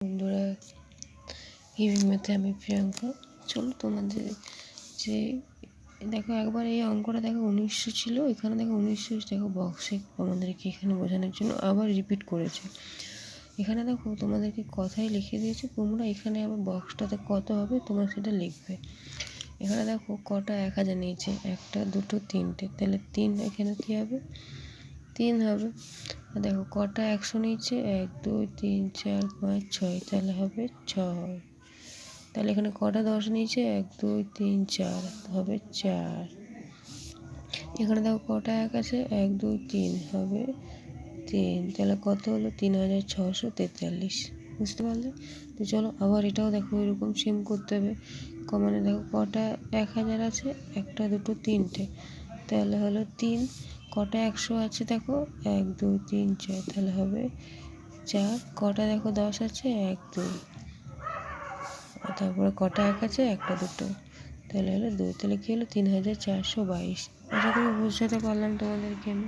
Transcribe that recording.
বন্ধুরা, ইভিএমতে আমি প্রিয়াঙ্কা। চলো তোমাদের যে দেখো একবার এই অঙ্কটা দেখো 1900 ছিল, এখানে দেখো 1900 দেখো বক্সে আমাদেরকে এখানে বোঝানোর জন্য আবার রিপিট করেছে। এখানে দেখো তোমাদেরকে কথাই লিখে দিয়েছে, তোমরা এখানে আবার বক্সটাতে কত হবে তোমরা সেটা লিখবে। এখানে দেখো কটা 1000 নিয়েছে, 1 2 3টে, তাহলে 3 এখানে কী হবে 3 হবে। আর দেখো কটা 100 নিয়েছে, 1 2 3 4 5 6, তাহলে হবে 6। তাহলে এখানে কটা 10 নিয়েছে, 1 2 3 4 হবে 4। এখানে দেখো কটা 1 আছে, 1 2 3 হবে 3, তাহলে কত হলো 3643। বুঝতে পারলে? তো চলো আবার এটাও দেখো এরকম সেম করতে হবে। মানে দেখো কটা 1000 আছে, 1 2 3টে, তাহলে হলো 3। কটা 100 আছে দেখো, 1 2 3 4, তাহলে হবে 4। কটা দেখো 10 আছে, 1 2, আর তারপরে কটা 1 আছে, 1 2, তাহলে হলো 2। তাহলে কী হলো 3422। আশা করি বোঝাতে পারলাম তোমাদেরকে আমি।